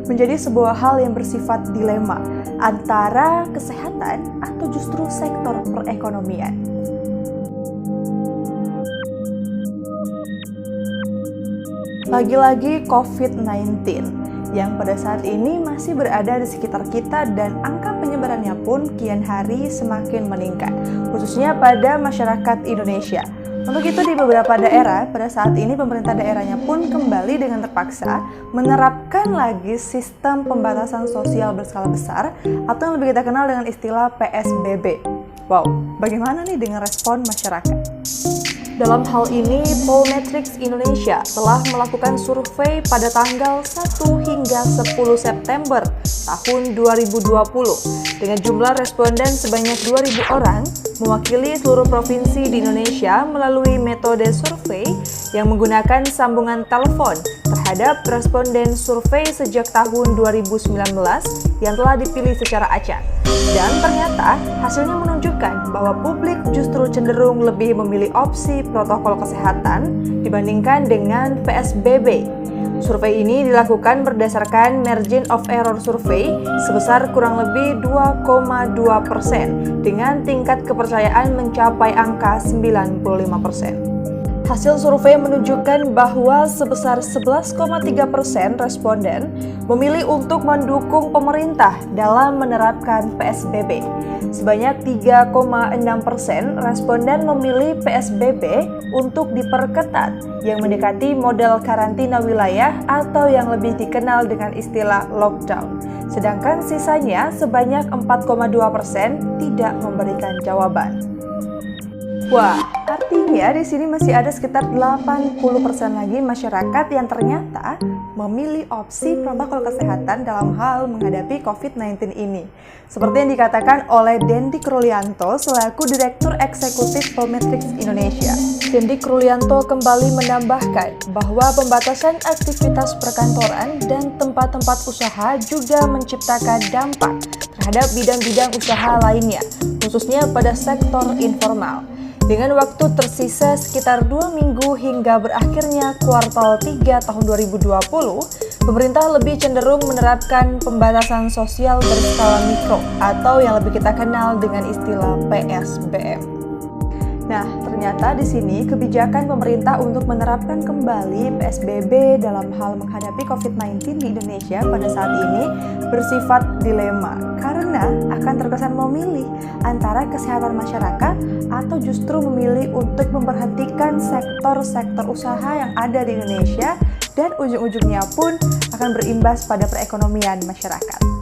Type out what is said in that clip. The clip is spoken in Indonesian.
menjadi sebuah hal yang bersifat dilema antara kesehatan atau justru sektor perekonomian. Lagi-lagi COVID-19 yang pada saat ini masih berada di sekitar kita dan angka penyebarannya pun kian hari semakin meningkat, khususnya pada masyarakat Indonesia. Untuk itu di beberapa daerah, pada saat ini pemerintah daerahnya pun kembali dengan terpaksa menerapkan lagi sistem pembatasan sosial berskala besar atau yang lebih kita kenal dengan istilah PSBB. Wow, bagaimana nih dengan respon masyarakat? Dalam hal ini, Polmetrics Indonesia telah melakukan survei pada tanggal 1 hingga 10 September tahun 2020 dengan jumlah responden sebanyak 2.000 orang mewakili seluruh provinsi di Indonesia melalui metode survei yang menggunakan sambungan telepon terhadap responden survei sejak tahun 2019 yang telah dipilih secara acak. Dan ternyata hasilnya menunjukkan bahwa publik justru cenderung lebih memilih opsi protokol kesehatan dibandingkan dengan PSBB. Survei ini dilakukan berdasarkan margin of error survei sebesar kurang lebih 2,2% dengan tingkat kepercayaan mencapai angka 95%. Hasil survei menunjukkan bahwa sebesar 11,3% responden memilih untuk mendukung pemerintah dalam menerapkan PSBB. Sebanyak 3,6% responden memilih PSBB untuk diperketat yang mendekati model karantina wilayah atau yang lebih dikenal dengan istilah lockdown. Sedangkan sisanya sebanyak 4,2% tidak memberikan jawaban. Wah, artinya di sini masih ada sekitar 80% lagi masyarakat yang ternyata memilih opsi protokol kesehatan dalam hal menghadapi COVID-19 ini. Seperti yang dikatakan oleh Dendik Rulianto selaku Direktur Eksekutif Polmetrics Indonesia. Dendik Rulianto kembali menambahkan bahwa pembatasan aktivitas perkantoran dan tempat-tempat usaha juga menciptakan dampak terhadap bidang-bidang usaha lainnya, khususnya pada sektor informal. Dengan waktu tersisa sekitar 2 minggu hingga berakhirnya kuartal 3 tahun 2020, pemerintah lebih cenderung menerapkan pembatasan sosial berskala mikro atau yang lebih kita kenal dengan istilah PSBM. Nah, ternyata di sini kebijakan pemerintah untuk menerapkan kembali PSBB dalam hal menghadapi COVID-19 di Indonesia pada saat ini bersifat dilema karena akan terkesan memilih antara kesehatan masyarakat atau justru memilih untuk memberhentikan sektor-sektor usaha yang ada di Indonesia dan ujung-ujungnya pun akan berimbas pada perekonomian masyarakat.